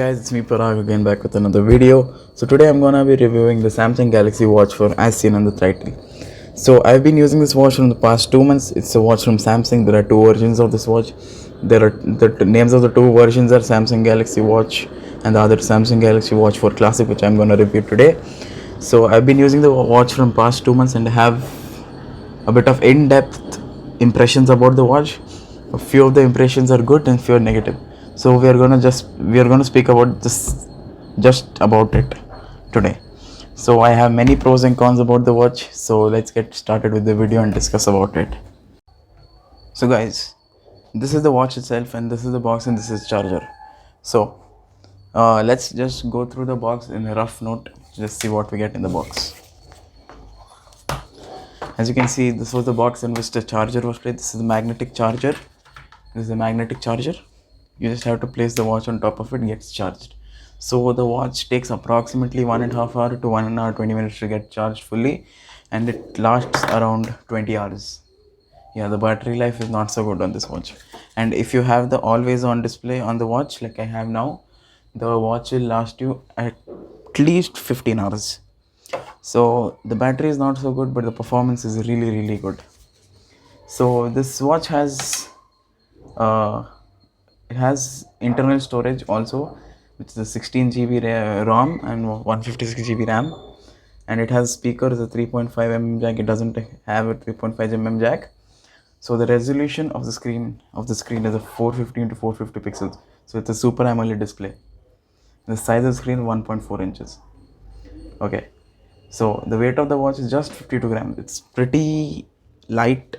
guys, it's me Parag again back with another video. So today I'm gonna be reviewing the Samsung Galaxy Watch 4 as seen on the title. So I've been using this watch from the past 2 months. It's a watch from Samsung. There are two versions of this watch. There are the names of the two versions are Samsung Galaxy Watch and the other Samsung Galaxy Watch 4 Classic, which I'm gonna review today. So I've been using the watch from past 2 months and have a bit of in-depth impressions about the watch. A few of the impressions are good and few are negative. So we are gonna speak about this just about it today. So I have many pros and cons about the watch. So let's get started with the video and discuss about it. So guys, this is the watch itself and this is the box and this is charger. So let's just go through the box in a rough note. Just see what we get in the box. As you can see, this was the box in which the charger was placed. This is the magnetic charger. This is the magnetic charger. You just have to place the watch on top of it, gets charged. So the watch takes approximately 1.5 hours to 1 hour 20 minutes to get charged fully, and it lasts around 20 hours. Yeah, the battery life is not so good on this watch. And if you have the always on display on the watch like I have now, the watch will last you at least 15 hours. So the battery is not so good, but the performance is really good. So this watch has it has internal storage also, which is a 16 GB ROM and 156 GB RAM, and it has speakers, a 3.5 mm jack. It doesn't have a 3.5 mm jack. So the resolution of the screen is a 450 into 450 pixels. So it's a Super AMOLED display. The size of the screen 1.4 inches. Okay. So the weight of the watch is just 52 grams. It's pretty light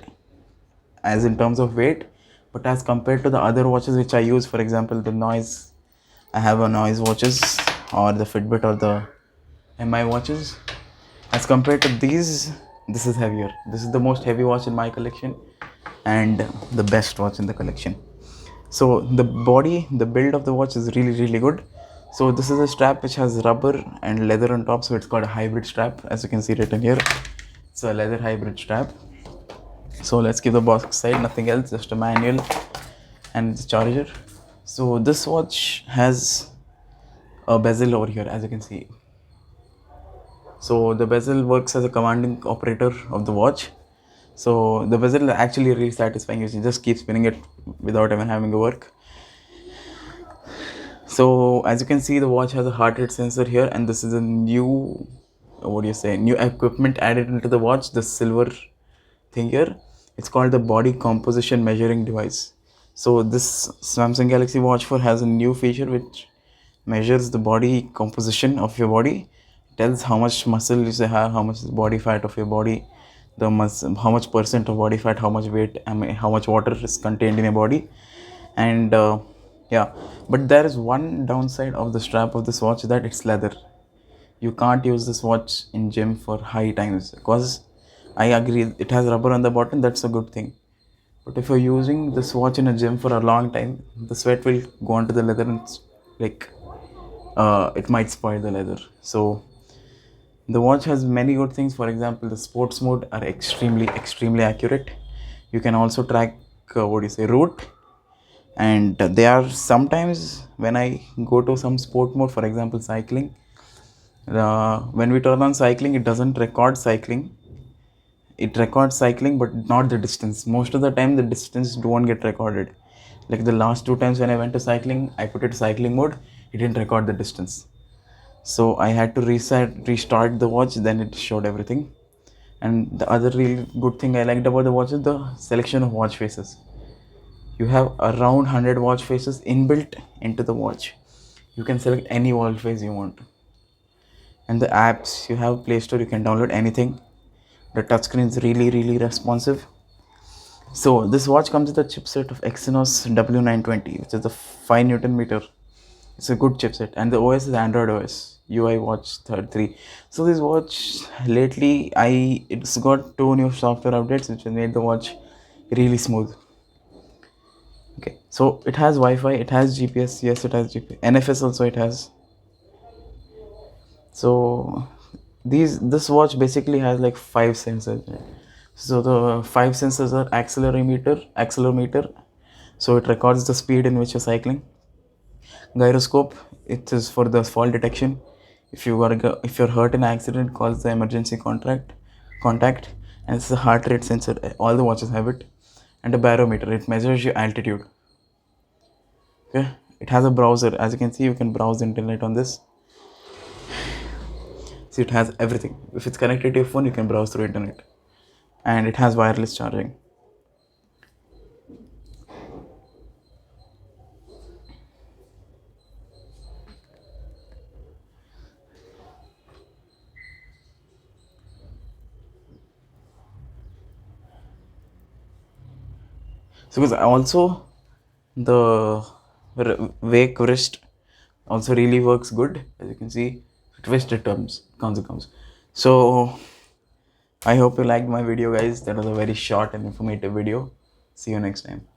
as in terms of weight, but as compared to the other watches which I use, for example, I have a Noise watches or the Fitbit or the MI watches. As compared to these, this is heavier. This is the most heavy watch in my collection and the best watch in the collection. So the build of the watch is really good. So this is a strap which has rubber and leather on top, so it's called a hybrid strap, as you can see written here. It's a leather hybrid strap. So let's keep the box aside, nothing else, just a manual and the charger. So this watch has a bezel over here, as you can see. So the bezel works as a commanding operator of the watch. So the bezel is actually really satisfying. You just keep spinning it without even having to work. So as you can see, the watch has a heart rate sensor here, and this is a new equipment added into the watch, the silver thing here. It's called the body composition measuring device. So this Samsung Galaxy Watch 4 has a new feature which measures the body composition of your body. It tells how much muscle you have, how much body fat of your body, how much percent of body fat, how much weight, how much water is contained in your body. And yeah, but there is one downside of the strap of this watch, that it's leather. You can't use this watch in gym for high times, because I agree it has rubber on the bottom, that's a good thing. But if you're using this watch in a gym for a long time, the sweat will go onto the leather and it might spoil the leather. So the watch has many good things. For example, the sports mode are extremely accurate. You can also track route, and they are sometimes, when I go to some sport mode, for example cycling, when we turn on cycling, it doesn't record cycling. It records cycling but not the distance. Most of the time the distance don't get recorded. Like the last 2 times when I went to cycling, I put it cycling mode, it didn't record the distance. So I had to restart the watch, then it showed everything. And the other really good thing I liked about the watch is the selection of watch faces. You have around 100 watch faces inbuilt into the watch. You can select any watch face you want. And the apps, you have Play Store, you can download anything. The touchscreen is really responsive. So this watch comes with a chipset of Exynos W920, which is a 5 Newton meter. It's a good chipset, and the OS is Android OS, UI Watch 3. So this watch lately, it's got 2 new software updates which have made the watch really smooth. Okay, so it has Wi-Fi, it has GPS. Yes, it has GPS. NFS also it has. So this watch basically has like 5 sensors. So the 5 sensors are accelerometer, so it records the speed in which you're cycling. Gyroscope, it is for the fall detection. If you're hurt in an accident, calls the emergency contact, and it's a heart rate sensor. All the watches have it, and a barometer. It measures your altitude. Okay, it has a browser. As you can see, you can browse the internet on this. See, it has everything. If it's connected to your phone, you can browse through internet, and it has wireless charging. So, because also the wake wrist also really works good. As you can see, twist it comes. So I hope you liked my video, guys. That was a very short and informative video. See you next time.